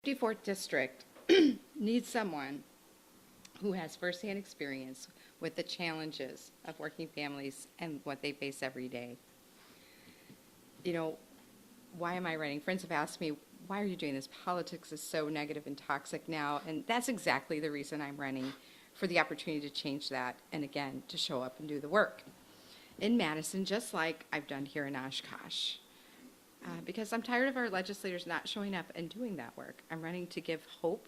54th District needs someone who has firsthand experience with the challenges of working families and what they face every day. You know, why am I running? Friends have asked me, why are you doing this? Politics is so negative and toxic now, and that's exactly the reason I'm running, for the opportunity to change that, and again, to show up and do the work in Madison, just like I've done here in Oshkosh. Because I'm tired of our legislators not showing up and doing that work. I'm running to give hope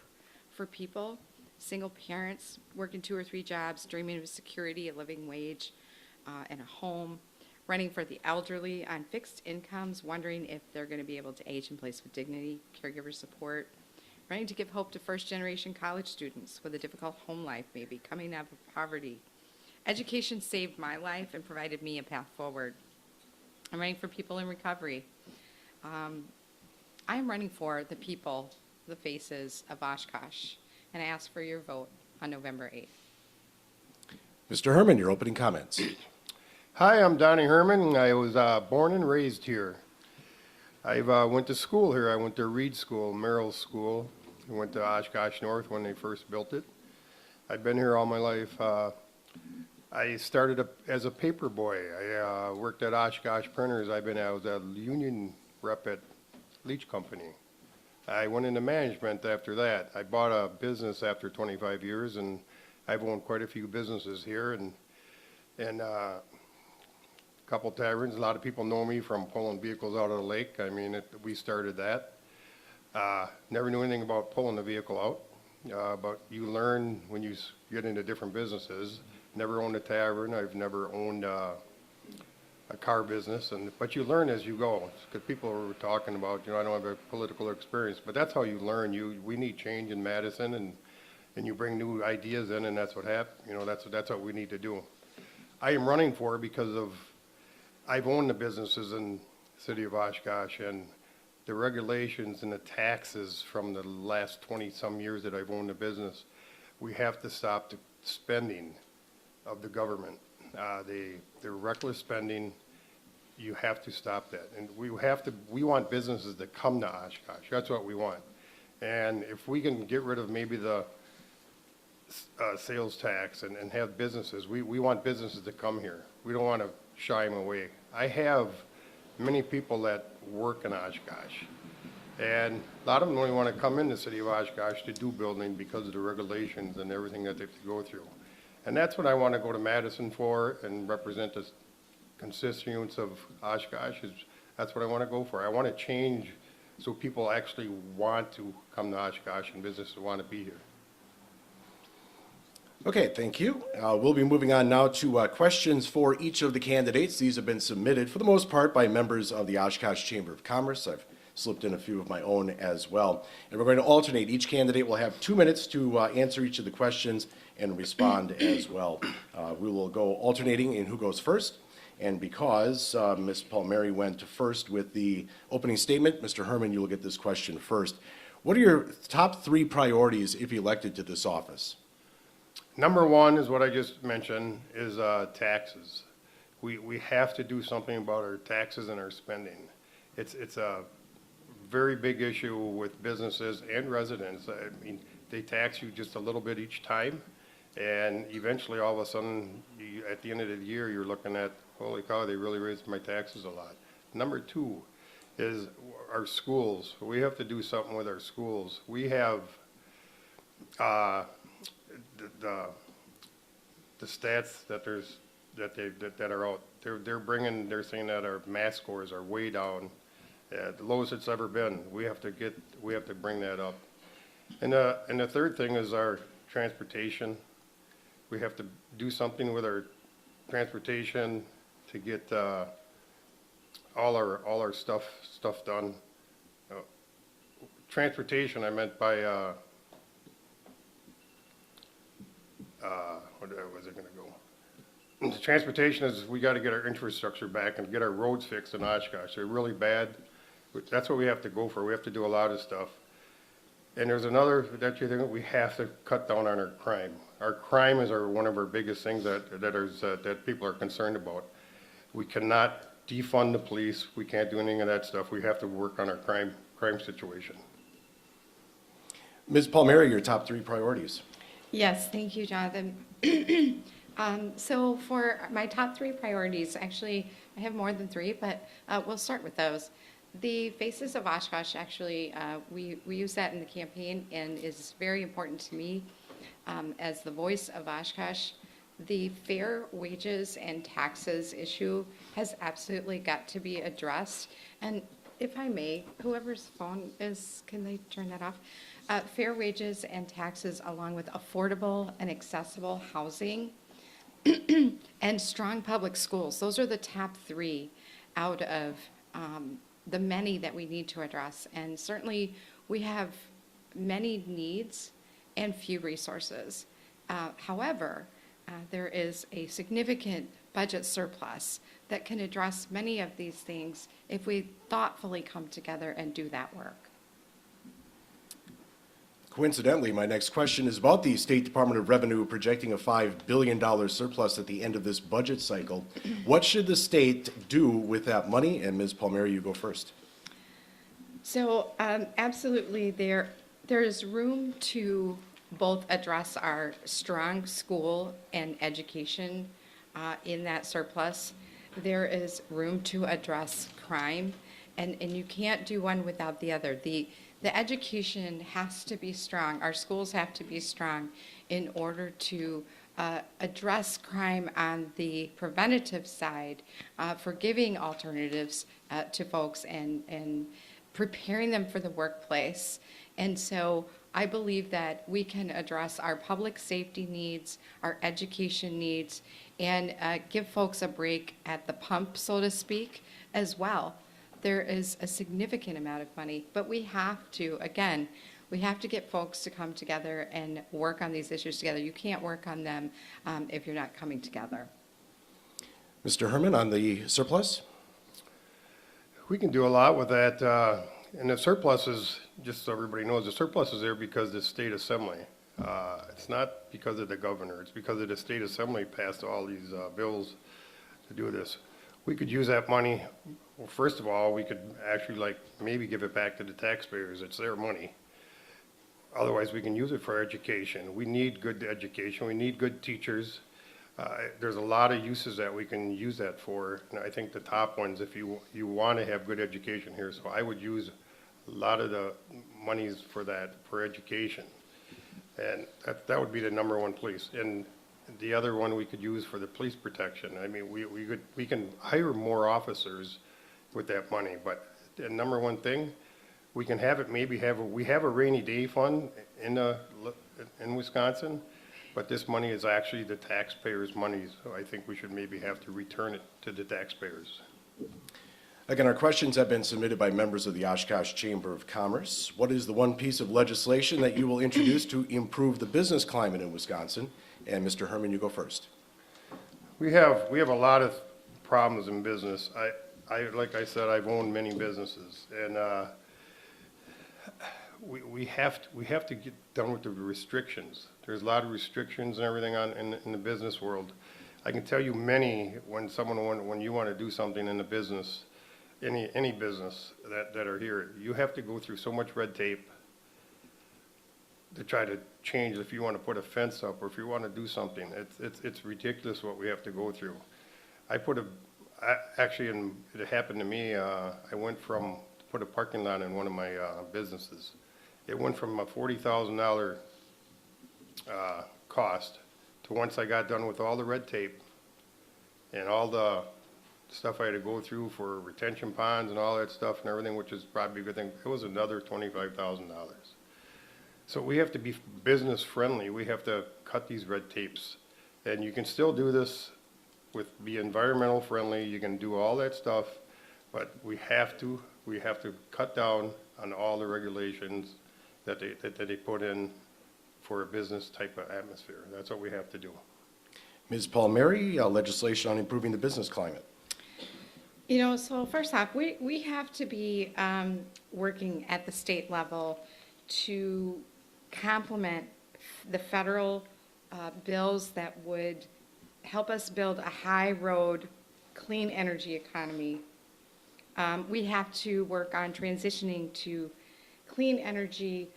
for people, single parents working 2 or 3 jobs, dreaming of security, a living wage, and a home, running for the elderly on fixed incomes, wondering if they're going to be able to age in place with dignity, caregiver support, running to give hope to first-generation college students with a difficult home life, maybe coming out of poverty. Education saved my life and provided me a path forward. I'm running for people in recovery. I am running for the people, the faces of Oshkosh, and I ask for your vote on November 8th. Mr. Herman, your opening comments. Hi, I'm Donnie Herman. I was born and raised here. I went to school here. I went to Reed School, Merrill School. I went to Oshkosh North when they first built it. I've been here all my life. I started as a paper boy. I worked at Oshkosh Printers. I was a union rep at Leach Company. I went into management after that. I bought a business after 25 years, and I've owned quite a few businesses here and a couple taverns. A lot of people know me from pulling vehicles out of the lake. I mean, we started that. Never knew anything about pulling the vehicle out, but you learn when you get into different businesses. Never owned a tavern. I've never owned a car business, but you learn as you go. Because people were talking about, I don't have a political experience, but that's how you learn. We need change in Madison, and you bring new ideas in, and that's what happens. That's what we need to do. I am running for it because I've owned the businesses in the city of Oshkosh, and the regulations and the taxes from the last 20-some years that I've owned the business, we have to stop the spending of the government. The reckless spending, you have to stop that. And we want businesses to come to Oshkosh. That's what we want. And if we can get rid of maybe the sales tax and have businesses, we want businesses to come here. We don't want to shy them away. I have many people that work in Oshkosh, and a lot of them only want to come in the city of Oshkosh to do building because of the regulations and everything that they have to go through. And that's what I want to go to Madison for and represent the constituents of Oshkosh. That's what I want to go for. I want to change so people actually want to come to Oshkosh and businesses want to be here. Okay, thank you. We'll be moving on now to questions for each of the candidates. These have been submitted for the most part by members of the Oshkosh Chamber of Commerce. I've slipped in a few of my own as well. And we're going to alternate. Each candidate will have 2 minutes to answer each of the questions and respond as well. We will go alternating in who goes first. And because Ms. Palmeri went first with the opening statement, Mr. Herman, you will get this question first. What are your top 3 priorities if elected to this office? Number 1 is what I just mentioned, is taxes. We have to do something about our taxes and our spending. It's a very big issue with businesses and residents. I mean, they tax you just a little bit each time, and eventually all of a sudden, at the end of the year, you're looking at, holy cow, they really raised my taxes a lot. Number 2 is our schools. We have to do something with our schools. We have the stats that are out. They're saying that our math scores are way down, the lowest it's ever been. We have to bring that up. And the third thing is our transportation. We have to do something with our transportation to get all our stuff done. Transportation, I meant by where was it going to go? The transportation is, we got to get our infrastructure back and get our roads fixed in Oshkosh. They're really bad. That's what we have to go for. We have to do a lot of stuff. And there's another that you think we have to cut down on our crime. Our crime is one of our biggest things that people are concerned about. We cannot defund the police. We can't do anything of that stuff. We have to work on our crime situation. Ms. Palmeri, your top 3 priorities. Yes, thank you, Jonathan. So for my top 3 priorities, actually, I have more than 3, but we'll start with those. The Faces of Oshkosh, actually, we use that in the campaign and is very important to me as the voice of Oshkosh. The fair wages and taxes issue has absolutely got to be addressed. And if I may, whoever's phone is, can they turn that off? Fair wages and taxes along with affordable and accessible housing and strong public schools. Those are the top 3 out of the many that we need to address. And certainly we have many needs and few resources. However, there is a significant budget surplus that can address many of these things if we thoughtfully come together and do that work. Coincidentally, my next question is about the State Department of Revenue projecting a $5 billion surplus at the end of this budget cycle. What should the state do with that money? And Ms. Palmeri, you go first. So absolutely, there is room to both address our strong school and education in that surplus. There is room to address crime, and you can't do one without the other. The education has to be strong. Our schools have to be strong in order to address crime on the preventative side, for giving alternatives to folks and preparing them for the workplace. And so I believe that we can address our public safety needs, our education needs, and give folks a break at the pump, so to speak, as well. There is a significant amount of money, but we have to, again, we have to get folks to come together and work on these issues together. You can't work on them if you're not coming together. Mr. Herman, on the surplus? We can do a lot with that, and the surplus is, just so everybody knows, the surplus is there because of the state assembly. It's not because of the governor, it's because of the state assembly passed all these bills to do this. We could use that money, well, first of all, we could actually maybe give it back to the taxpayers, it's their money. Otherwise, we can use it for education. We need good education, we need good teachers. There's a lot of uses that we can use that for, and I think the top ones, if you want to have good education here, so I would use a lot of the monies for that, for education. And that would be the number 1 place. And the other one we could use for the police protection. I mean, we can hire more officers with that money, but the number 1 thing, we can have it, we have a rainy day fund in Wisconsin, but this money is actually the taxpayers' money, so I think we should maybe have to return it to the taxpayers. Again, our questions have been submitted by members of the Oshkosh Chamber of Commerce. What is the one piece of legislation that you will introduce to improve the business climate in Wisconsin? And Mr. Herman, you go first. We have a lot of problems in business. Like I said, I've owned many businesses, and we have to get done with the restrictions. There's a lot of restrictions and everything in the business world. I can tell you many when you want to do something in the business, any business that are here, you have to go through so much red tape to try to change. If you want to put a fence up or if you want to do something, it's ridiculous what we have to go through. Actually, and it happened to me. I went from put a parking lot in one of my businesses. It went from a $40,000 cost to, once I got done with all the red tape and all the stuff I had to go through for retention ponds and all that stuff and everything, which is probably a good thing, it was another $25,000. So we have to be business friendly. We have to cut these red tapes. And you can still do this be environmental friendly. You can do all that stuff, but we have to cut down on all the regulations that they put in for a business type of atmosphere. That's what we have to do. Ms. Palmeri, legislation on improving the business climate. So first off, we have to be working at the state level to complement the federal bills that would help us build a high-road, clean energy economy. We have to work on transitioning to clean energy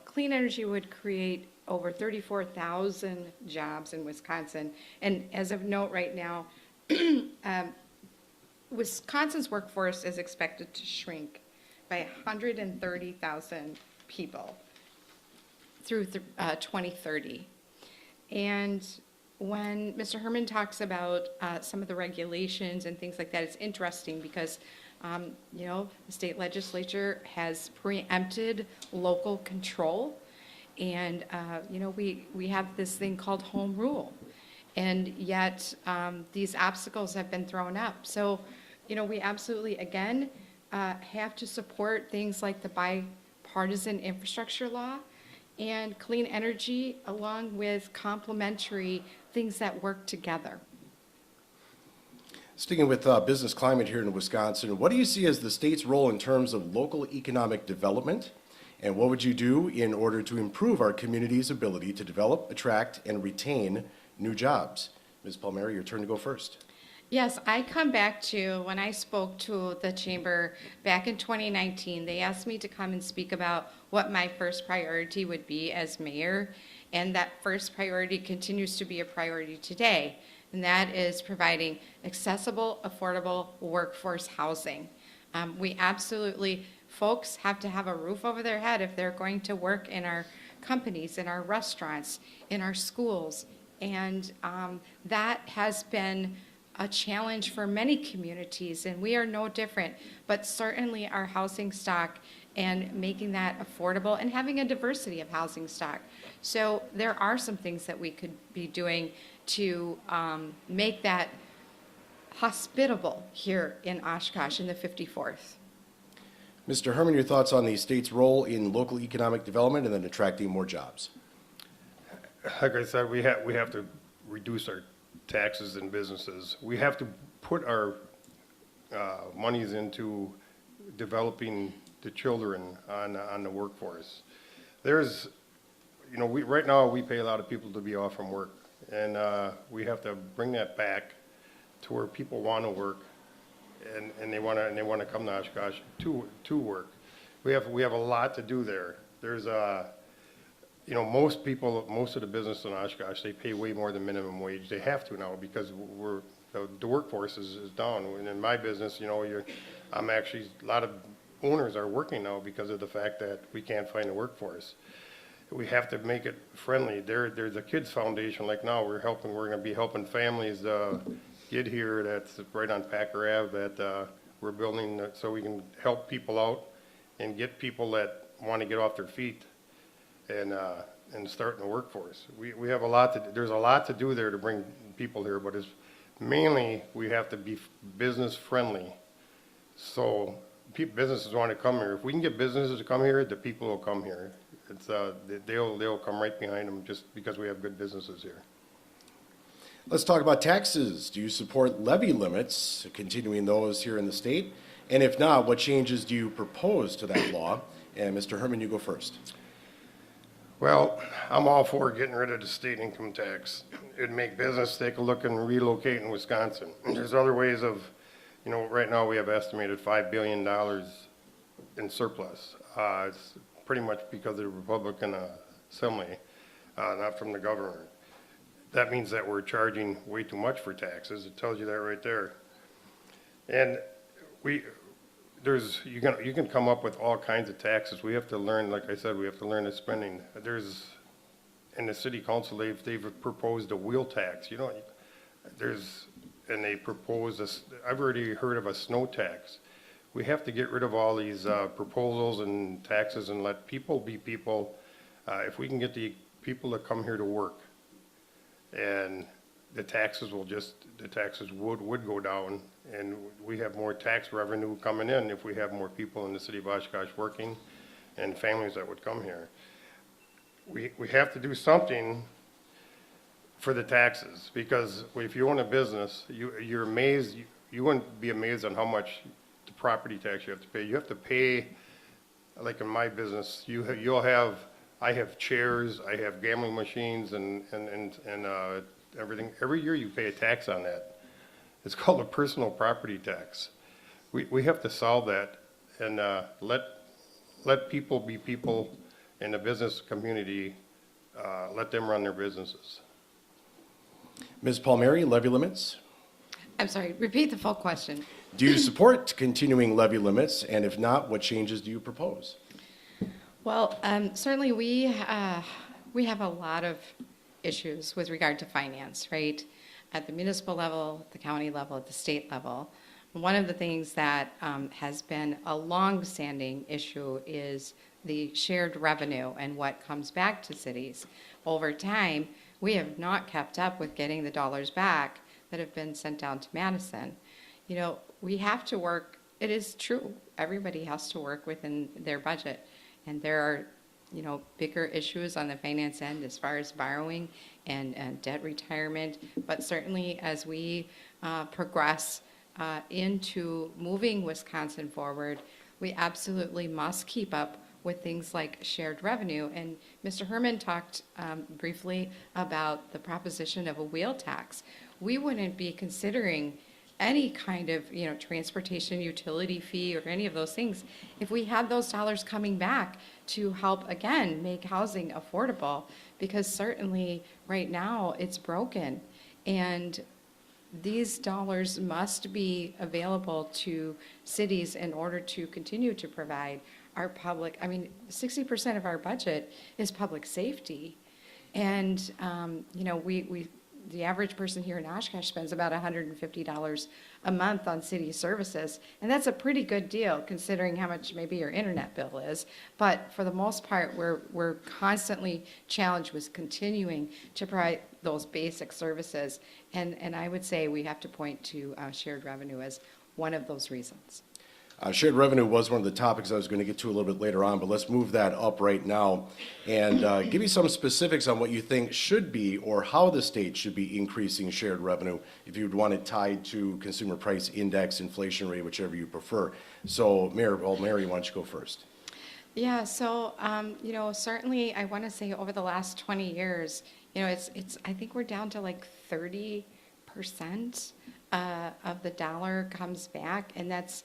Clean energy would create over 34,000 jobs in Wisconsin. And as of note right now, Wisconsin's workforce is expected to shrink by 130,000 people through 2030. And when Mr. Herman talks about some of the regulations and things like that, it's interesting because, the state legislature has preempted local control. And, we have this thing called home rule. And yet, these obstacles have been thrown up. So, we absolutely, again, have to support things like the bipartisan infrastructure law and clean energy, along with complementary things that work together. Sticking with business climate here in Wisconsin, what do you see as the state's role in terms of local economic development? And what would you do in order to improve our community's ability to develop, attract, and retain new jobs? Ms. Palmeri, your turn to go first. Yes, I come back to when I spoke to the chamber back in 2019, they asked me to come and speak about what my first priority would be as mayor, and that first priority continues to be a priority today, and that is providing accessible, affordable workforce housing. We absolutely, folks have to have a roof over their head if they're going to work in our companies, in our restaurants, in our schools, and that has been a challenge for many communities, and we are no different, but certainly our housing stock and making that affordable and having a diversity of housing stock. So there are some things that we could be doing to make that hospitable here in Oshkosh in the 54th. Mr. Herman, your thoughts on the state's role in local economic development and then attracting more jobs? Like I said, we have to reduce our taxes and businesses. We have to put our monies into developing the children on the workforce. There's, right now we pay a lot of people to be off from work, and we have to bring that back to where people want to work, and they want to come to Oshkosh to work. We have a lot to do there. There's most of the business in Oshkosh, they pay way more than minimum wage. They have to now because the workforce is down. And in my business, I'm actually, a lot of owners are working now because of the fact that we can't find a workforce. We have to make it friendly. There's a kids foundation, like now we're going to be helping families get here. That's right on Packer Ave that we're building so we can help people out and get people that want to get off their feet and start in the workforce. We have there's a lot to do there to bring people here, but it's mainly we have to be business friendly. So businesses want to come here. If we can get businesses to come here, the people will come here. It's they'll come right behind them just because we have good businesses here. Let's talk about taxes. Do you support levy limits, continuing those here in the state? And if not, what changes do you propose to that law? And Mr. Herman, you go first. Well, I'm all for getting rid of the state income tax. It'd make business take a look and relocate in Wisconsin. There's other ways of, right now we have estimated $5 billion in surplus. It's pretty much because of the Republican Assembly, not from the governor. That means that we're charging way too much for taxes. It tells you that right there. And you can come up with all kinds of taxes. We have to learn, like I said, we have to learn the spending. In the city council, they've proposed a wheel tax. And they propose I've already heard of a snow tax. We have to get rid of all these proposals and taxes and let people be people. If we can get the people to come here to work, and the taxes would go down, and we have more tax revenue coming in if we have more people in the city of Oshkosh working and families that would come here. We have to do something for the taxes, because if you own a business, you're amazed, you wouldn't be amazed on how much the property tax you have to pay. You have to pay, like in my business, I have chairs, I have gambling machines and everything. Every year you pay a tax on that. It's called a personal property tax. We have to solve that and let people be people and the business community, let them run their businesses. Ms. Palmeri, levy limits. I'm sorry, repeat the full question. Do you support continuing levy limits? And if not, what changes do you propose? Well, certainly we have a lot of issues with regard to finance, right? At the municipal level, the county level, at the state level. One of the things that has been a long-standing issue is the shared revenue and what comes back to cities. Over time, we have not kept up with getting the dollars back that have been sent down to Madison. You know, we have to work, it is true, everybody has to work within their budget. And there are, you know, bigger issues on the finance end as far as borrowing and debt retirement. But certainly as we progress into moving Wisconsin forward, we absolutely must keep up with things like shared revenue. And Mr. Herman talked briefly about the proposition of a wheel tax. We wouldn't be considering any kind of, you know, transportation utility fee or any of those things if we had those dollars coming back to help, again, make housing affordable, because certainly right now it's broken. And these dollars must be available to cities in order to continue to provide our public, I mean, 60% of our budget is public safety. And, you know, the average person here in Oshkosh spends about $150 a month on city services. And that's a pretty good deal considering how much maybe your internet bill is. But for the most part, we're constantly challenged with continuing to provide those basic services. And I would say we have to point to shared revenue as one of those reasons. Shared revenue was one of the topics I was going to get to a little bit later on, but let's move that up right now and give you some specifics on what you think should be or how the state should be increasing shared revenue if you'd want it tied to consumer price index, inflation rate, whichever you prefer. So, Mary, why don't you go first? Yeah, so, you know, certainly I want to say over the last 20 years, you know, it's I think we're down to like 30% of the dollar comes back, and that's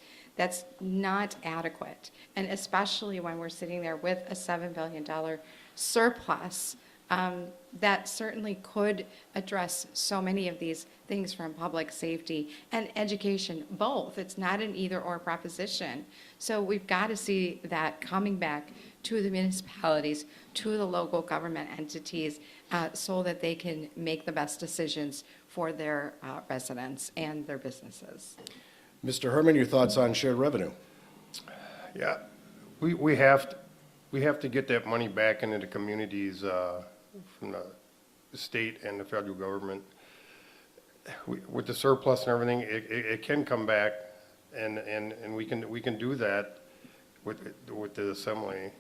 not adequate. And especially when we're sitting there with a $7 billion surplus, that certainly could address so many of these things from public safety and education, both. It's not an either or proposition. So we've got to see that coming back to the municipalities, to the local government entities, so that they can make the best decisions for their residents and their businesses. Mr. Herman, your thoughts on shared revenue? Yeah, we have to get that money back into the communities from the state and the federal government. With the surplus and everything, it can come back, and we can do that with the assembly.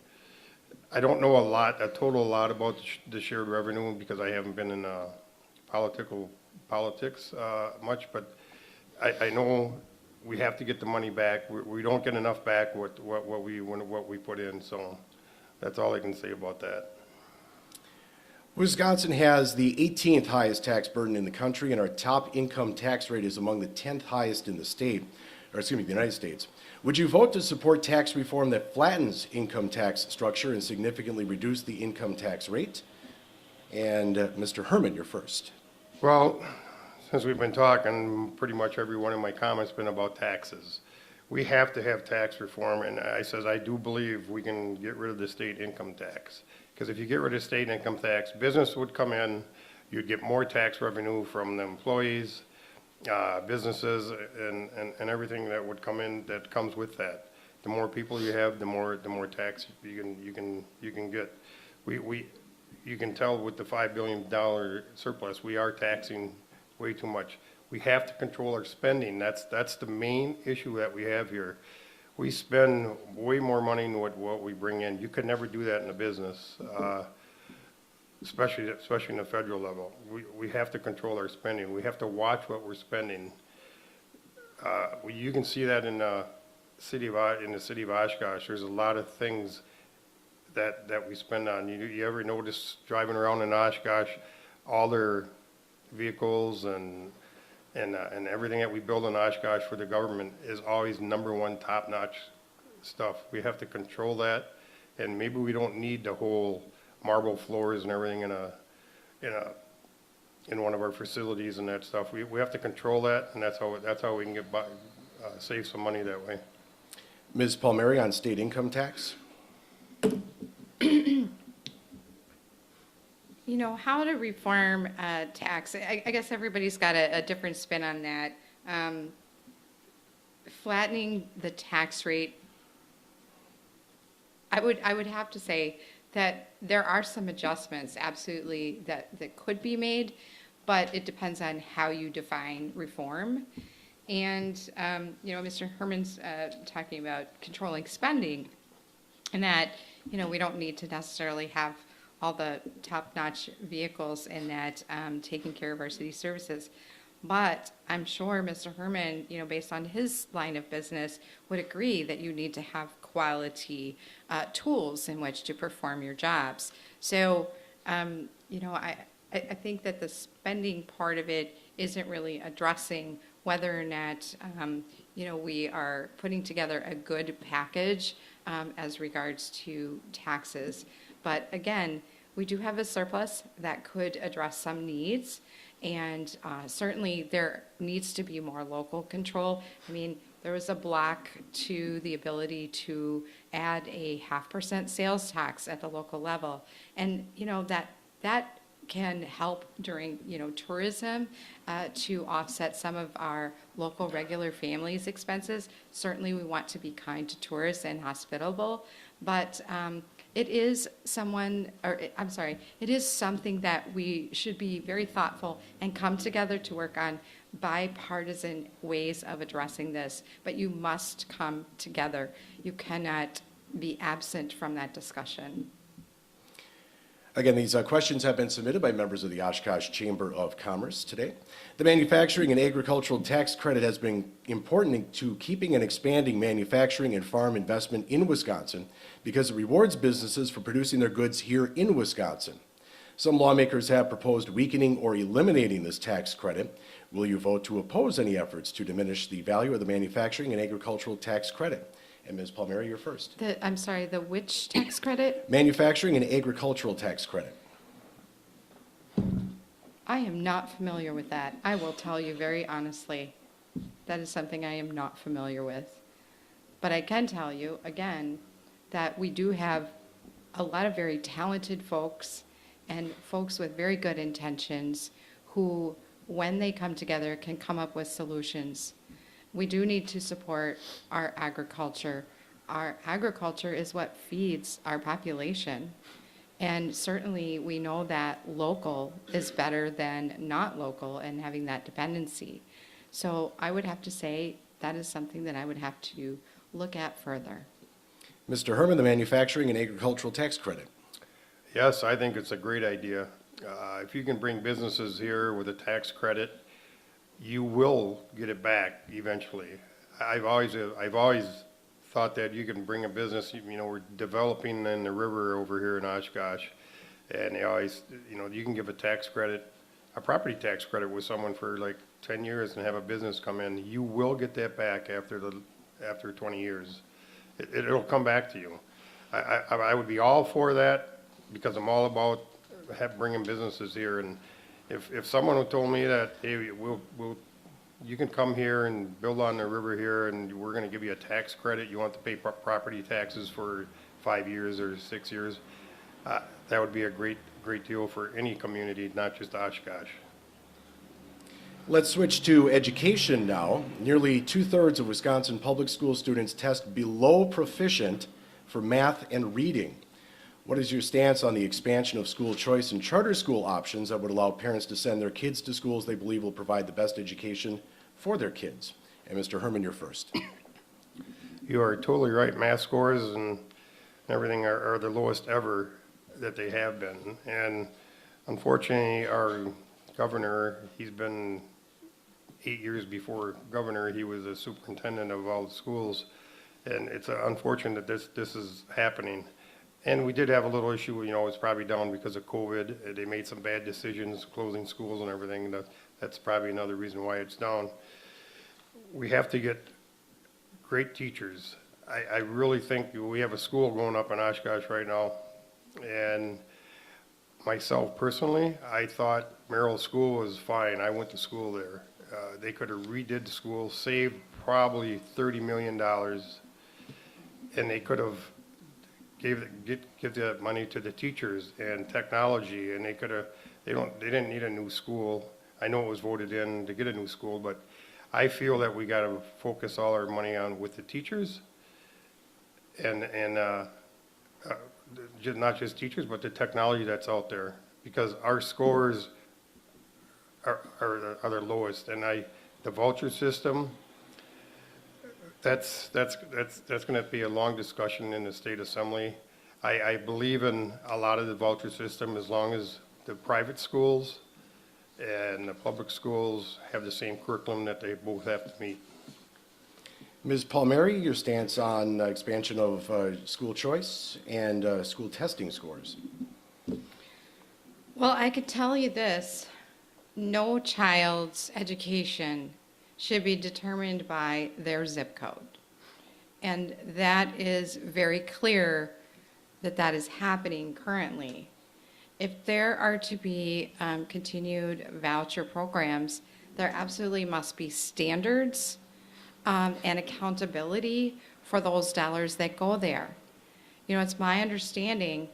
I don't know a total lot about the shared revenue because I haven't been in politics much, but I know we have to get the money back. We don't get enough back what we put in, so that's all I can say about that. Wisconsin has the 18th highest tax burden in the country, and our top income tax rate is among the 10th highest in the state, or excuse me, the United States. Would you vote to support tax reform that flattens income tax structure and significantly reduce the income tax rate? And Mr. Herman, you're first. Well, since we've been talking, pretty much every one of my comments been about taxes. We have to have tax reform, and I do believe we can get rid of the state income tax. Because if you get rid of state income tax, business would come in, you'd get more tax revenue from the employees, businesses, and everything that would come in that comes with that. The more people you have, the more tax you can get. You can tell with the $5 billion surplus, we are taxing way too much. We have to control our spending. That's the main issue that we have here. We spend way more money than what we bring in. You could never do that in a business, especially in the federal level. We have to control our spending. We have to watch what we're spending. You can see that in the city of Oshkosh. There's a lot of things that we spend on. You ever notice driving around in Oshkosh, all their vehicles and everything that we build in Oshkosh for the government is always #1 top-notch stuff. We have to control that, And maybe we don't need the whole marble floors and everything in one of our facilities and that stuff. We have to control that, and that's how we can get by, save some money that way. Ms. Palmeri on state income tax. You know, how to reform tax, I guess everybody's got a different spin on that. Flattening the tax rate, I would have to say that there are some adjustments, absolutely, that could be made, but it depends on how you define reform. And, you know, Mr. Herman's talking about controlling spending, and that, you know, we don't need to necessarily have all the top-notch vehicles and that taking care of our city services. But I'm sure Mr. Herman, you know, based on his line of business, would agree that you need to have quality tools in which to perform your jobs. So, you know, I think that the spending part of it isn't really addressing whether or not, you know, we are putting together a good package as regards to taxes. But again, we do have a surplus that could address some needs, and certainly there needs to be more local control. I mean, there was a block to the ability to add a 0.5% sales tax at the local level, and you know that can help during, you know, tourism to offset some of our local regular families' expenses. Certainly, we want to be kind to tourists and hospitable, but it is it is something that we should be very thoughtful and come together to work on bipartisan ways of addressing this. But you must come together. You cannot be absent from that discussion. Again, these questions have been submitted by members of the Oshkosh Chamber of Commerce today. The manufacturing and agricultural tax credit has been important to keeping and expanding manufacturing and farm investment in Wisconsin because it rewards businesses for producing their goods here in Wisconsin. Some lawmakers have proposed weakening or eliminating this tax credit. Will you vote to oppose any efforts to diminish the value of the manufacturing and agricultural tax credit? And Ms. Palmeri, you're first. The which tax credit? Manufacturing and agricultural tax credit. I am not familiar with that. I will tell you very honestly. That is something I am not familiar with. But I can tell you, again, that we do have a lot of very talented folks and folks with very good intentions who, when they come together, can come up with solutions. We do need to support our agriculture. Our agriculture is what feeds our population. And certainly we know that local is better than not local and having that dependency. So I would have to say that is something that I would have to look at further. Mr. Herman, the manufacturing and agricultural tax credit. Yes, I think it's a great idea. If you can bring businesses here with a tax credit, you will get it back eventually. I've always thought that you can bring a business, you know, we're developing in the river over here in Oshkosh, and they always, you know, you can give a tax credit, a property tax credit with someone for like 10 years and have a business come in. You will get that back after 20 years. It'll come back to you. I would be all for that because I'm all about bringing businesses here. And if someone had told me that, hey, you can come here and build on the river here, and we're going to give you a tax credit. You want to pay property taxes for 5 years or 6 years. That would be a great deal for any community, not just Oshkosh. Let's switch to education now. Nearly 2/3 of Wisconsin public school students test below proficient for math and reading. What is your stance on the expansion of school choice and charter school options that would allow parents to send their kids to schools they believe will provide the best education for their kids? And Mr. Herman, you're first. You are totally right. Math scores and everything are the lowest ever that they have been. And unfortunately, our governor, he's been 8 years before governor, he was a superintendent of all the schools. And it's unfortunate that this is happening. And we did have a little issue, you know, it's probably down because of COVID. They made some bad decisions, closing schools and everything. That's probably another reason why it's down. We have to get great teachers. I really think we have a school going up in Oshkosh right now. And myself personally, I thought Merrill School was fine. I went to school there. They could have redid the school, saved probably $30 million, and they could have give that money to the teachers and technology, and they could have, they didn't need a new school. I know it was voted in to get a new school, but I feel that we got to focus all our money on with the teachers and not just teachers, but the technology that's out there, because our scores are the lowest. And the voucher system, that's going to be a long discussion in the state assembly. I believe in a lot of the voucher system as long as the private schools and the public schools have the same curriculum that they both have to meet. Ms. Palmeri, your stance on expansion of school choice and school testing scores? Well, I could tell you this, no child's education should be determined by their zip code. And that is very clear that that is happening currently. If there are to be continued voucher programs, there absolutely must be standards and accountability for those dollars that go there. You know, it's my understanding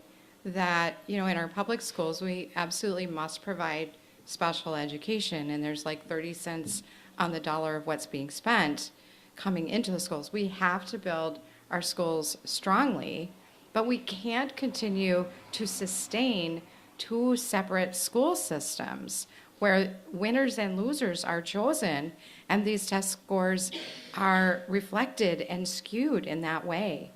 that, you know, in our public schools, we absolutely must provide special education, and there's like 30 cents on the dollar of what's being spent coming into the schools. We have to build our schools strongly, but we can't continue to sustain two separate school systems where winners and losers are chosen, and these test scores are reflected and skewed in that way.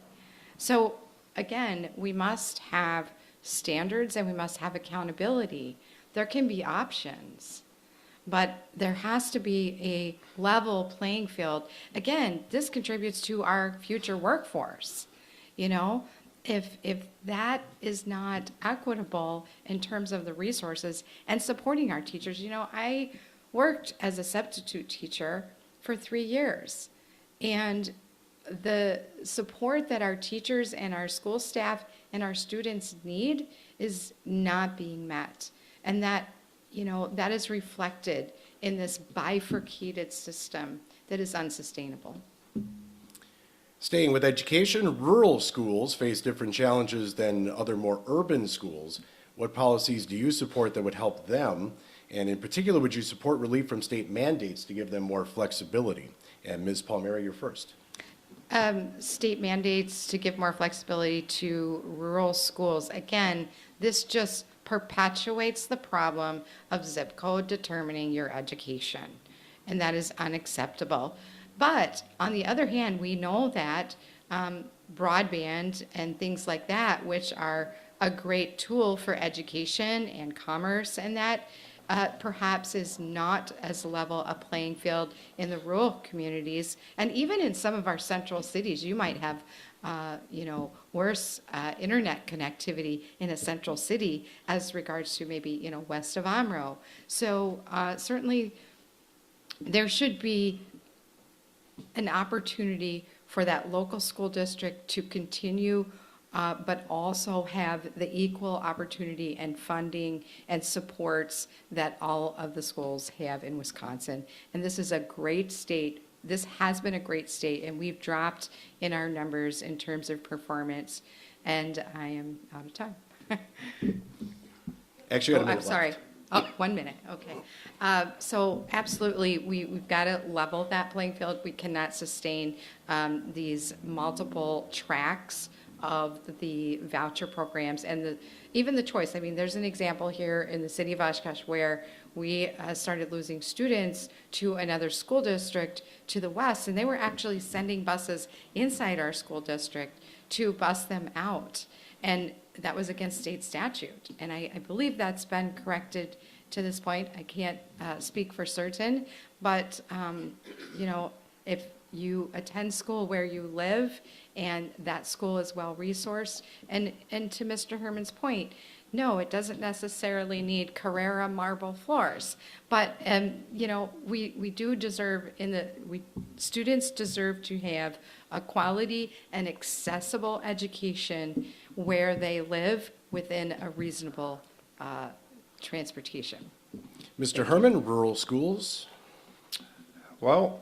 So again, we must have standards and we must have accountability. There can be options, but there has to be a level playing field. Again, this contributes to our future workforce. You know, if that is not equitable in terms of the resources and supporting our teachers, you know, I worked as a substitute teacher for 3 years, and the support that our teachers and our school staff and our students need is not being met. And that, you know, that is reflected in this bifurcated system that is unsustainable. Staying with education, rural schools face different challenges than other more urban schools. What policies do you support that would help them? And in particular, would you support relief from state mandates to give them more flexibility? And Ms. Palmeri, you're first. State mandates to give more flexibility to rural schools. Again, this just perpetuates the problem of zip code determining your education, and that is unacceptable. But on the other hand, we know that broadband and things like that, which are a great tool for education and commerce, and that perhaps is not as level a playing field in the rural communities. And even in some of our central cities, you might have you know, worse internet connectivity in a central city as regards to maybe, you know, west of Omro. So certainly there should be an opportunity for that local school district to continue, but also have the equal opportunity and funding and supports that all of the schools have in Wisconsin. And this is a great state. This has been a great state, and we've dropped in our numbers in terms of performance. And I am out of time. Actually, you got a minute I'm sorry. left. Oh, 1 minute, okay. So absolutely, we've got to level that playing field. We cannot sustain these multiple tracks of the voucher programs and even the choice. I mean, there's an example here in the city of Oshkosh where we started losing students to another school district to the west, and they were actually sending buses inside our school district to bus them out. And that was against state statute. And I believe that's been corrected to this point. I can't speak for certain, but you know, if you attend school where you live, and that school is well-resourced. And to Mr. Herman's point, no, it doesn't necessarily need Carrara marble floors. But, we do deserve, students deserve to have a quality and accessible education where they live within a reasonable transportation. Mr. Herman, rural schools? Well,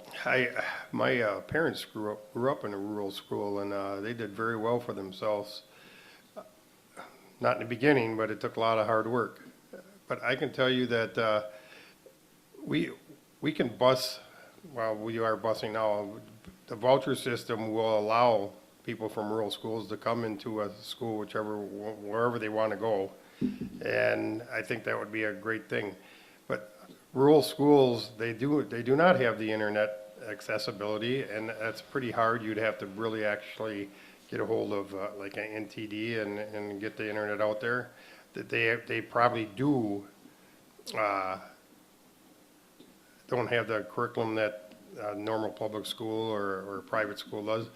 my parents grew up in a rural school, and they did very well for themselves. Not in the beginning, but it took a lot of hard work. But I can tell you that we can bus, well, we are busing now. The voucher system will allow people from rural schools to come into a school, wherever they want to go. And I think that would be a great thing. But rural schools, they do not have the internet accessibility, and that's pretty hard. You'd have to really actually get a hold of like an NTD and get the internet out there. That they probably don't have the curriculum that normal public school or private school does.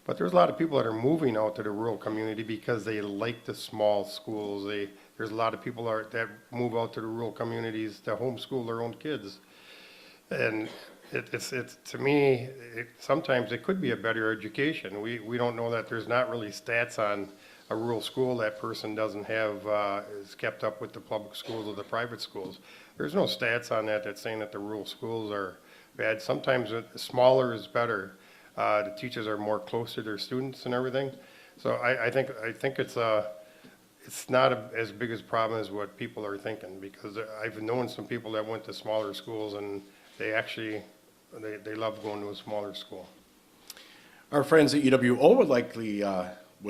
But there's a lot of people that are moving out to the rural community because they like the small schools. There's a lot of people that move out to the rural communities to homeschool their own kids. And it's to me, sometimes it could be a better education. We don't know that. There's not really stats on a rural school that person doesn't have, is kept up with the public schools or the private schools. There's no stats on that that's saying that the rural schools are bad. Sometimes smaller is better. The teachers are more close to their students and everything. So I think it's not as big a problem as what people are thinking, because I've known some people that went to smaller schools and they actually love going to a smaller school. Our friends at UWO would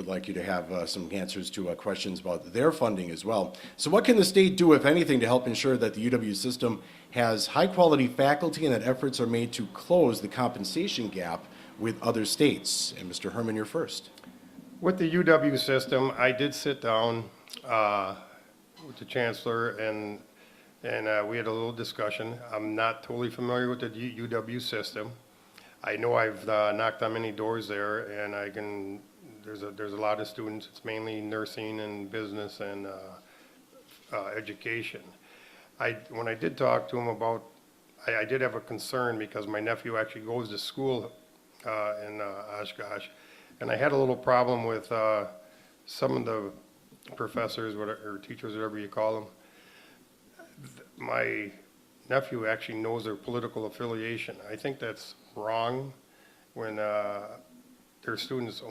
like you to have some answers to questions about their funding as well. So what can the state do, if anything, to help ensure that the UW system has high-quality faculty and that efforts are made to close the compensation gap with other states? And Mr. Herman, you're first. With the UW system, I did sit down with the chancellor and we had a little discussion. I'm not totally familiar with the UW system. I know I've knocked on many doors there, and there's a lot of students. It's mainly nursing and business and education. When I did talk to him about, I did have a concern because my nephew actually goes to school in Oshkosh, and I had a little problem with some of the professors or teachers, whatever you call them. My nephew actually knows their political affiliation. I think that's wrong when their students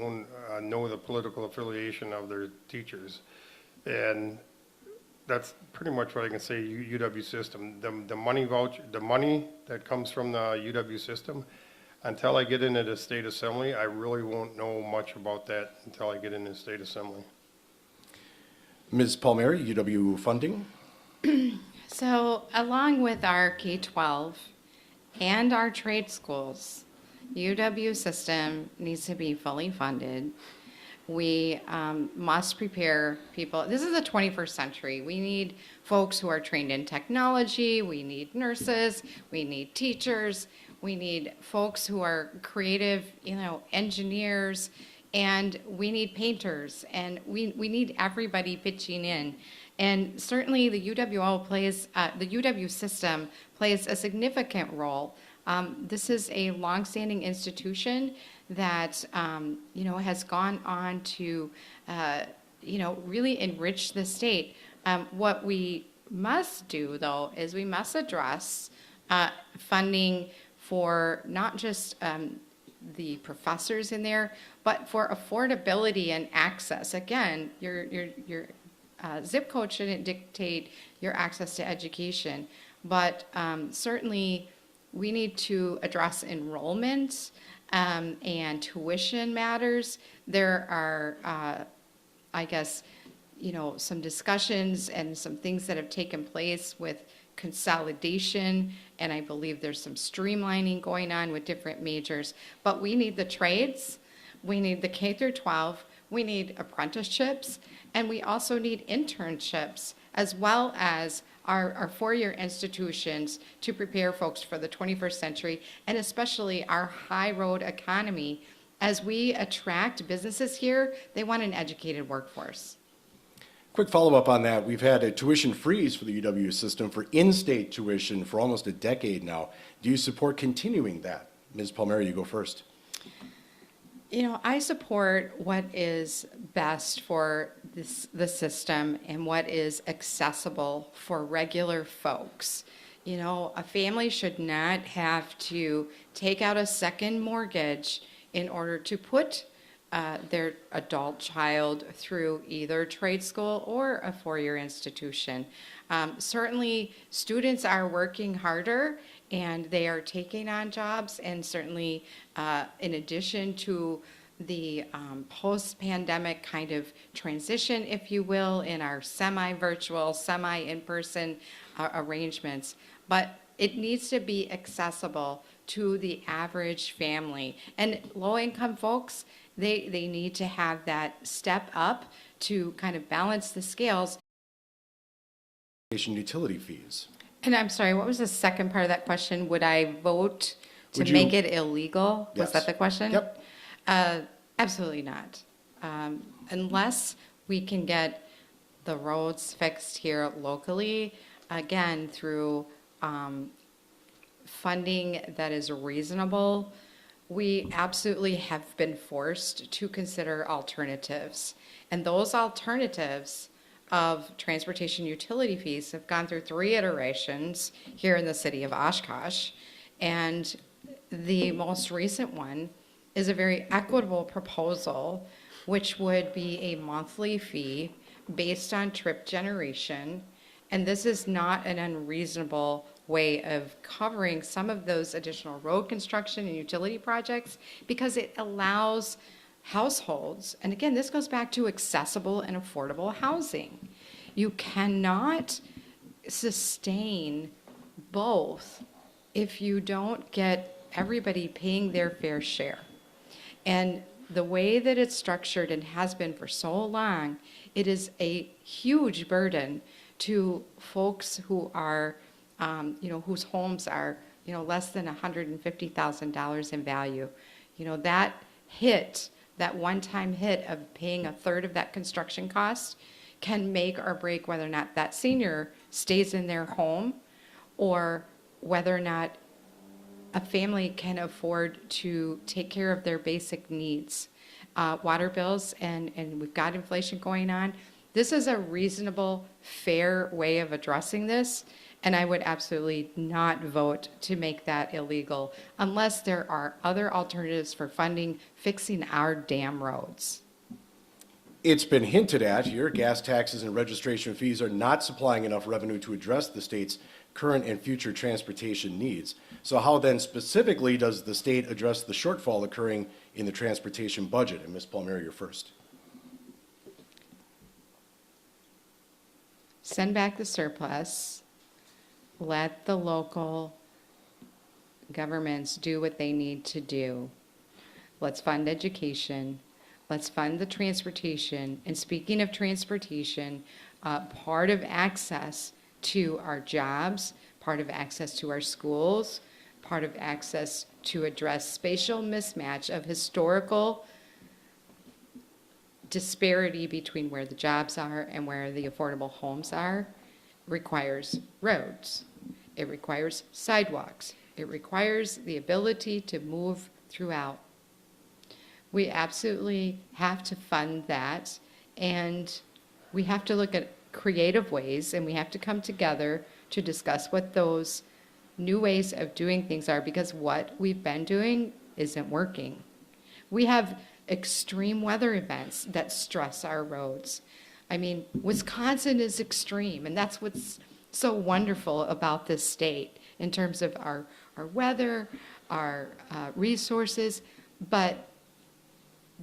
know the political affiliation of their teachers. And that's pretty much what I can say. UW system, the money voucher, the money that comes from the UW system, until I get into the state assembly, I really won't know much about that until I get into the state assembly. Ms. Palmeri, UW funding. So along with our K-12 and our trade schools, UW system needs to be fully funded. We must prepare people. This is the 21st century. We need folks who are trained in technology. We need nurses. We need teachers. We need folks who are creative, engineers, and we need painters, and we need everybody pitching in. And certainly the UW system plays a significant role. This is a longstanding institution that, has gone on to, really enrich the state. What we must do, though, is we must address funding for not just the professors in there, but for affordability and access. Again, your zip code shouldn't dictate your access to education, but certainly we need to address enrollment and tuition matters. There are, some discussions and some things that have taken place with consolidation, and I believe there's some streamlining going on with different majors. But we need the trades, we need the K through 12, we need apprenticeships, and we also need internships as well as our four-year institutions to prepare folks for the 21st century, and especially our high road economy. As we attract businesses here, they want an educated workforce. Quick follow-up on that. We've had a tuition freeze for the UW system for in-state tuition for almost a decade now. Do you support continuing that? Ms. Palmeri, you go first. I support what is best for the system and what is accessible for regular folks. A family should not have to take out a second mortgage in order to put their adult child through either trade school or a four-year institution. Certainly, students are working harder and they are taking on jobs, and certainly in addition to the post-pandemic kind of transition, if you will, in our semi-virtual, semi-in-person arrangements. But it needs to be accessible to the average family. And low-income folks, they need to have that step up to kind of balance the scales. Utility fees. And I'm sorry, what was the second part of that question? Would I vote to Would you- make it illegal? Was Yes. that the question? Yep. Absolutely not. Unless we can get the roads fixed here locally, again, through funding that is reasonable, we absolutely have been forced to consider alternatives. And those alternatives of transportation utility fees have gone through 3 iterations here in the city of Oshkosh. And the most recent one is a very equitable proposal, which would be a monthly fee based on trip generation. And this is not an unreasonable way of covering some of those additional road construction and utility projects, because it allows households, and again, this goes back to accessible and affordable housing. You cannot sustain both if you don't get everybody paying their fair share. And the way that it's structured and has been for so long, it is a huge burden to folks who are, whose homes are, less than $150,000 in value. That hit, that one-time hit of paying a third of that construction cost can make or break whether or not that senior stays in their home or whether or not a family can afford to take care of their basic needs. Water bills, and we've got inflation going on. This is a reasonable, fair way of addressing this, and I would absolutely not vote to make that illegal unless there are other alternatives for funding fixing our damn roads. It's been hinted at here, gas taxes and registration fees are not supplying enough revenue to address the state's current and future transportation needs. So how then specifically does the state address the shortfall occurring in the transportation budget? And Ms. Palmeri, you're first. Send back the surplus. Let the local governments do what they need to do. Let's fund education. Let's fund the transportation. And speaking of transportation, part of access to our jobs, part of access to our schools, part of access to address spatial mismatch of historical disparity between where the jobs are and where the affordable homes are, requires roads. It requires sidewalks. It requires the ability to move throughout. We absolutely have to fund that, and we have to look at creative ways, and we have to come together to discuss what those new ways of doing things are, because what we've been doing isn't working. We have extreme weather events that stress our roads. I mean, Wisconsin is extreme, and that's what's so wonderful about this state in terms of our weather, our resources, but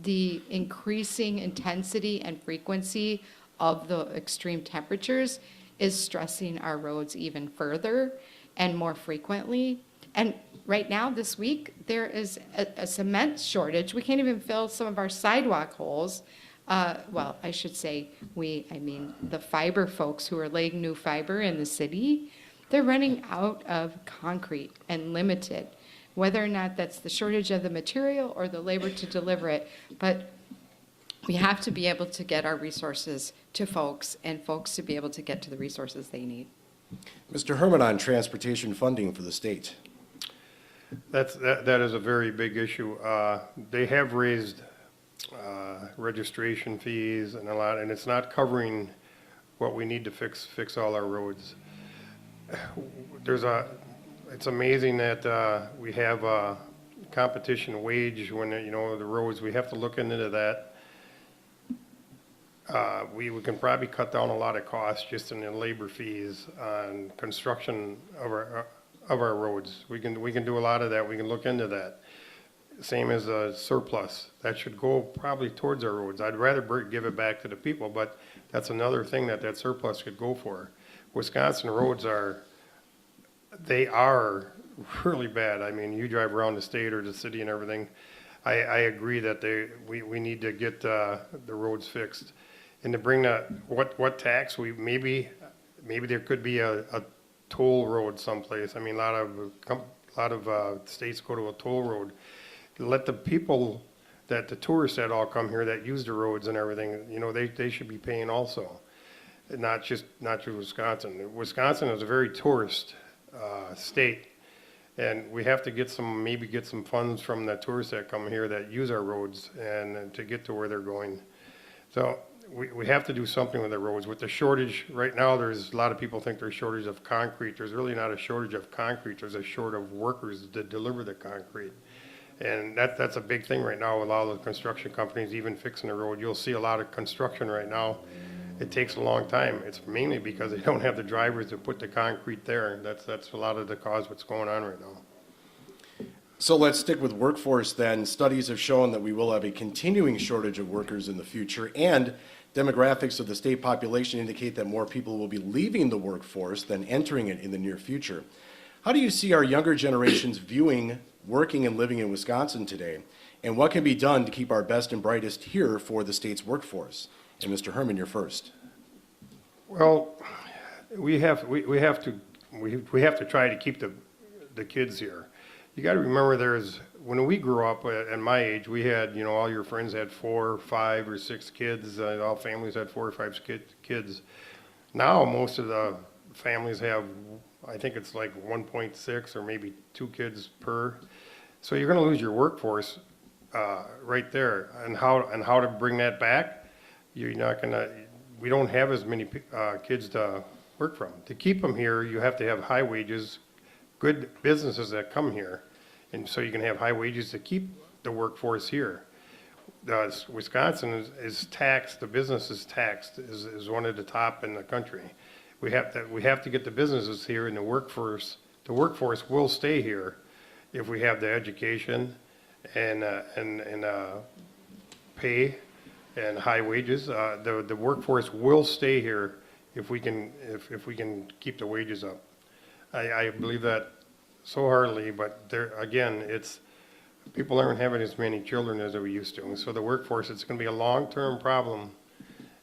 the increasing intensity and frequency of the extreme temperatures is stressing our roads even further and more frequently. And right now, this week, there is a cement shortage. We can't even fill some of our sidewalk holes Well, I should say I mean, the fiber folks who are laying new fiber in the city, they're running out of concrete and limited, whether or not that's the shortage of the material or the labor to deliver it. But we have to be able to get our resources to folks and folks to be able to get to the resources they need. Mr. Herman on transportation funding for the state. That is a very big issue. They have raised registration fees and a lot, and it's not covering what we need to fix all our roads. It's amazing that we have a competition wage when, you know, the roads, we have to look into that. We can probably cut down a lot of costs just in the labor fees on construction of our roads. We can do a lot of that. We can look into that. Same as a surplus. That should go probably towards our roads. I'd rather give it back to the people, but that's another thing that surplus could go for. Wisconsin roads they are really bad. I mean, you drive around the state or the city and everything. I agree that we need to get the roads fixed. And to bring what tax, maybe there could be a toll road someplace. I mean, a lot of states go to a toll road. Let the people the tourists that all come here that use the roads and everything, you know, they should be paying also, not just Wisconsin. Wisconsin is a very tourist state, and we have to get some funds from the tourists that come here that use our roads and to get to where they're going. So we have to do something with the roads. With the shortage right now, there's a lot of people think there's a shortage of concrete. There's really not a shortage of concrete. There's a shortage of workers to deliver the concrete. And that's a big thing right now with all the construction companies, even fixing the road. You'll see a lot of construction right now. It takes a long time. It's mainly because they don't have the drivers to put the concrete there. That's a lot of the cause what's going on right now. So let's stick with workforce then. Studies have shown that we will have a continuing shortage of workers in the future, and demographics of the state population indicate that more people will be leaving the workforce than entering it in the near future. How do you see our younger generations viewing working and living in Wisconsin today? And what can be done to keep our best and brightest here for the state's workforce? And Mr. Herman, you're first. Well, we have to try to keep the kids here. You got to remember, when we grew up at my age, we had, you know, all your friends had 4, 5, or 6 kids. All families had 4 or 5 kids. Now most of the families have, I think it's like 1.6 or maybe 2 kids per. So you're going to lose your workforce right there. And how to bring that back? You're not going to. We don't have as many kids to work from. To keep them here, you have to have high wages, good businesses that come here, and so you can have high wages to keep the workforce here. Wisconsin is taxed. The business is taxed. Is one of the top in the country. We have to get the businesses here, and the workforce will stay here if we have the education and pay and high wages. The workforce will stay here if we can keep the wages up. I believe that so heartily, but there again, people aren't having as many children as we used to, and so the workforce, it's going to be a long-term problem,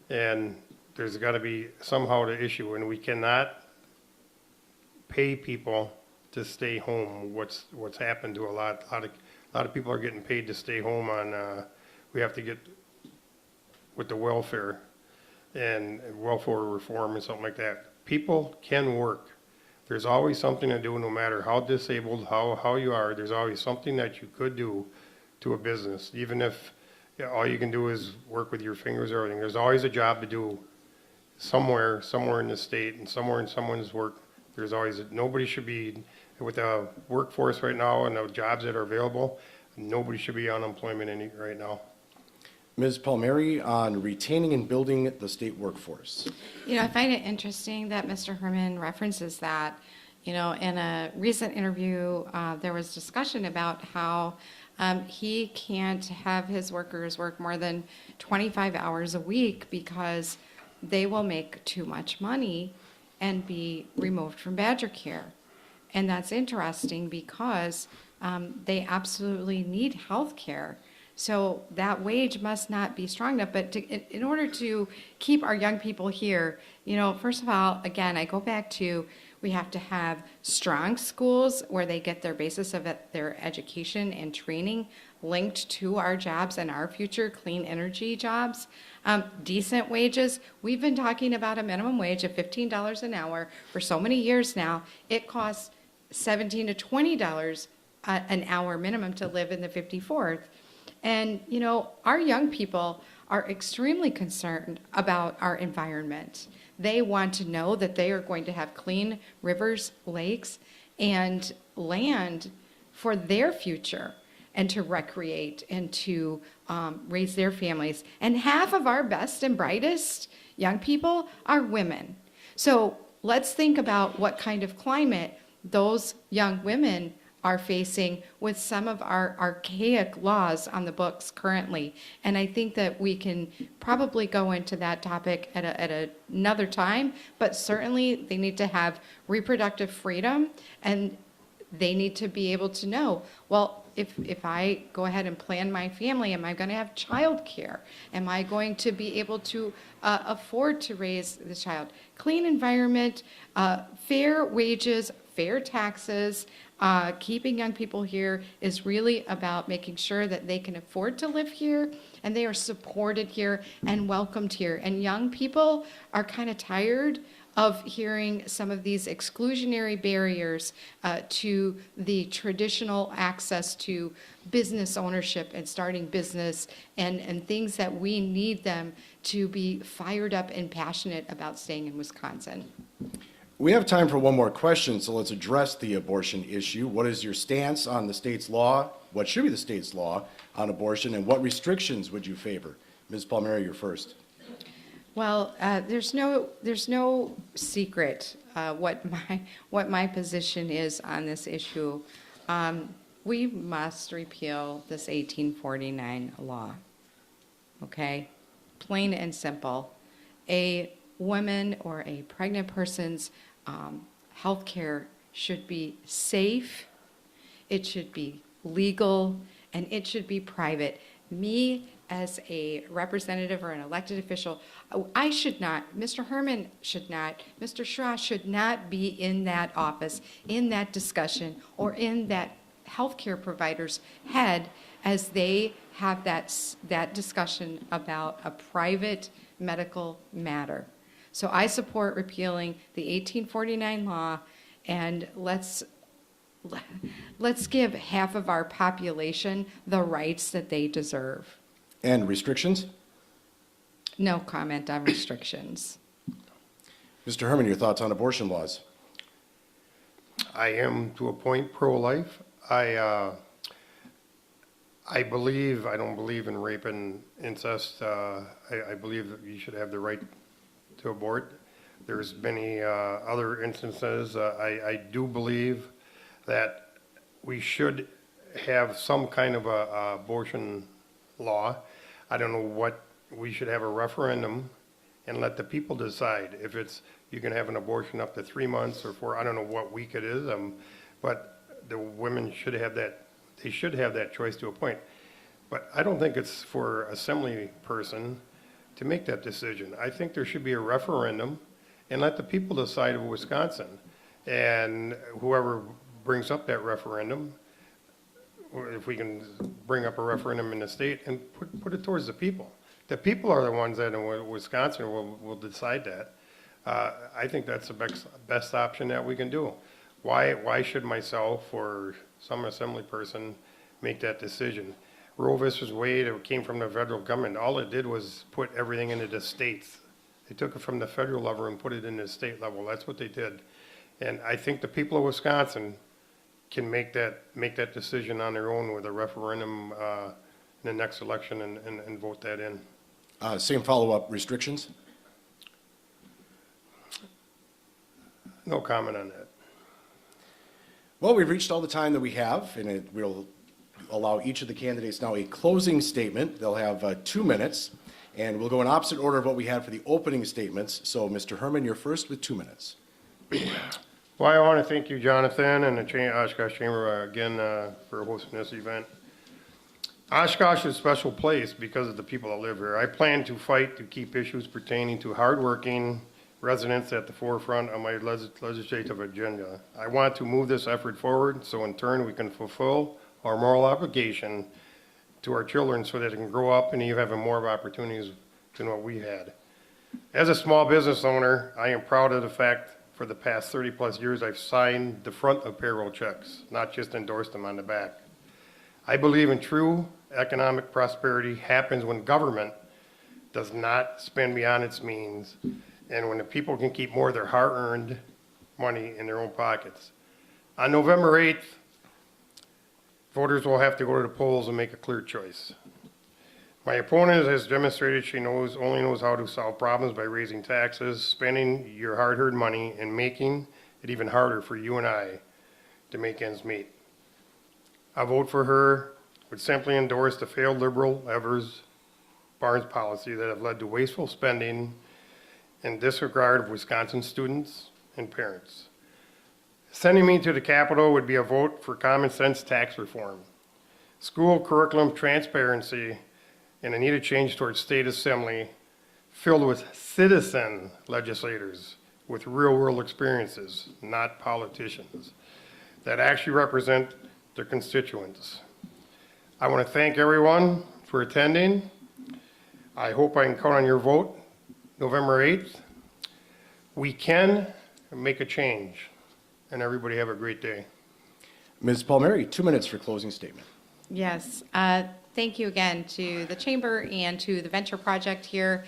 and there's got to be somehow the issue, and we cannot pay people to stay home. What's happened to a lot of people are getting paid to stay home on. We have to get with the welfare and welfare reform and something like that. People can work. There's always something to do, no matter how disabled, how you are. There's always something that you could do to a business, even if all you can do is work with your fingers or everything. There's always a job to do somewhere in the state and somewhere in someone's work. There's always nobody should be, with the workforce right now and the jobs that are available, nobody should be unemployment right now. Ms. Palmeri on retaining and building the state workforce. You know, I find it interesting that Mr. Herman references that. You know, in a recent interview, there was discussion about how he can't have his workers work more than 25 hours a week because they will make too much money and be removed from Badger Care. And that's interesting because they absolutely need health care. So that wage must not be strong enough. But in order to keep our young people here, first of all, again, I go back to we have to have strong schools where they get their basis of their education and training linked to our jobs and our future clean energy jobs. Decent wages. We've been talking about a minimum wage of $15 an hour for so many years now. It costs $17 to $20 an hour minimum to live in the 54th. And, our young people are extremely concerned about our environment. They want to know that they are going to have clean rivers, lakes, and land for their future and to recreate and to raise their families. And half of our best and brightest young people are women. So let's think about what kind of climate those young women are facing with some of our archaic laws on the books currently. And I think that we can probably go into that topic at another time, but certainly they need to have reproductive freedom, and they need to be able to know, well, if I go ahead and plan my family, am I going to have childcare? Am I going to be able to afford to raise the child? Clean environment, fair wages, fair taxes. Keeping young people here is really about making sure that they can afford to live here and they are supported here and welcomed here. And young people are kind of tired of hearing some of these exclusionary barriers to the traditional access to business ownership and starting business and things that we need them to be fired up and passionate about staying in Wisconsin. We have time for one more question, so let's address the abortion issue. What is your stance on the state's law? What should be the state's law on abortion, and what restrictions would you favor? Ms. Palmeri, you're first. Well, there's no secret what my position is on this issue. We must repeal this 1849 law. Okay, plain and simple. A woman or a pregnant person's health care should be safe, it should be legal, and it should be private. Me, as a representative or an elected official, I should not, Mr. Herman should not, Mr. Shaw should not be in that office, in that discussion, or in that healthcare provider's head as they have that discussion about a private medical matter. So I support repealing the 1849 law, and let's give half of our population the rights that they deserve. And restrictions? No comment on restrictions. Mr. Herman, your thoughts on abortion laws? I am, to a point, pro-life. I don't believe in rape and incest. I believe that you should have the right to abort. There's many other instances. I do believe that we should have some kind of a abortion law. I don't know what, we should have a referendum and let the people decide if it's, you can have an abortion up to 3 months or 4, I don't know what week it is, but the women should have that, they should have that choice to a point. But I don't think it's for assembly person to make that decision. I think there should be a referendum and let the people decide of Wisconsin. And whoever brings up that referendum, or if we can bring up a referendum in the state and put it towards the people. The people are the ones that in Wisconsin will decide that. I think that's the best option that we can do. Why should myself or some assembly person make that decision? Roe versus Wade, it came from the federal government. All it did was put everything into the states. They took it from the federal level and put it in the state level. That's what they did. And I think the people of Wisconsin can make that decision on their own with a referendum in the next election and vote that in. Same follow-up, restrictions? No comment on that. Well, we've reached all the time that we have, and we'll allow each of the candidates now a closing statement. They'll have 2 minutes, and we'll go in opposite order of what we had for the opening statements. So, Mr. Herman, you're first with 2 minutes. Well, I want to thank you, Jonathan, and the Oshkosh Chamber again for hosting this event. Oshkosh is a special place because of the people that live here. I plan to fight to keep issues pertaining to hardworking residents at the forefront of my legislative agenda. I want to move this effort forward so in turn we can fulfill our moral obligation to our children so that they can grow up and even have more of opportunities than what we had. As a small business owner, I am proud of the fact for the past 30-plus years I've signed the front of payroll checks, not just endorsed them on the back. I believe in true economic prosperity happens when government does not spend beyond its means and when the people can keep more of their hard-earned money in their own pockets. On November 8th, voters will have to go to the polls and make a clear choice. My opponent has demonstrated she only knows how to solve problems by raising taxes, spending your hard-earned money, and making it even harder for you and I to make ends meet. A vote for her would simply endorse the failed liberal Evers-Barnes policy that have led to wasteful spending and disregard of Wisconsin students and parents. Sending me to the Capitol would be a vote for common sense tax reform, school curriculum transparency, and a needed change towards state assembly filled with citizen legislators with real-world experiences, not politicians, that actually represent their constituents. I want to thank everyone for attending. I hope I can count on your vote November 8th. We can make a change, and everybody have a great day. Ms. Palmeri, 2 minutes for closing statement. Yes, thank you again to the Chamber and to the Venture Project here.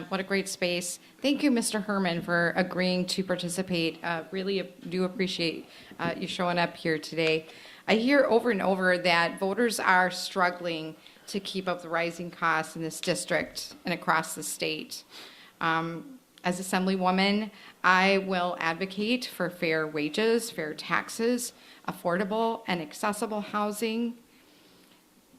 What a great space. Thank you, Mr. Herman, for agreeing to participate. Really do appreciate you showing up here today. I hear over and over that voters are struggling to keep up the rising costs in this district and across the state. As Assemblywoman, I will advocate for fair wages, fair taxes, affordable and accessible housing,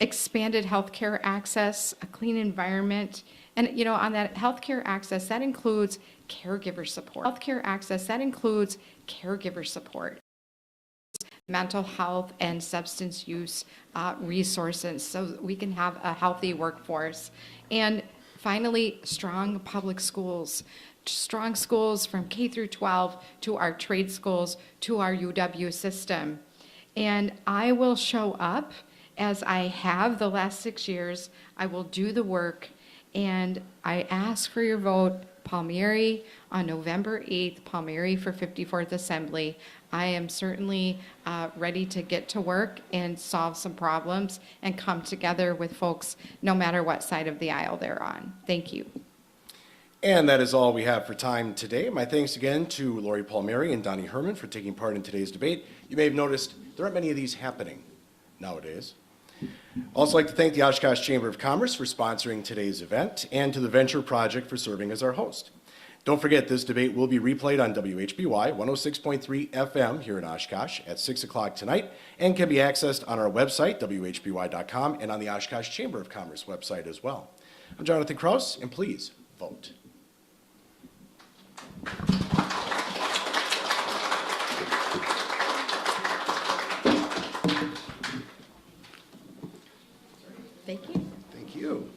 expanded healthcare access, a clean environment, and on that healthcare access, that includes caregiver support. Healthcare access, that includes caregiver support, mental health and substance use resources so we can have a healthy workforce. And finally, strong public schools. Strong schools from K through 12 to our trade schools to our UW system. And I will show up as I have the last 6 years. I will do the work, and I ask for your vote. Palmeri on November 8th, Palmeri for 54th Assembly. I am certainly ready to get to work and solve some problems and come together with folks no matter what side of the aisle they're on. Thank you. And that is all we have for time today. My thanks again to Lori Palmeri and Donnie Herman for taking part in today's debate. You may have noticed there aren't many of these happening nowadays. Also like to thank the Oshkosh Chamber of Commerce for sponsoring today's event and to the Venture Project for serving as our host. Don't forget, this debate will be replayed on WHBY 106.3 FM here in Oshkosh at 6 o'clock tonight and can be accessed on our website, WHBY.com, and on the Oshkosh Chamber of Commerce website as well. I'm Jonathan Kraus, and please vote. Thank you. Thank you.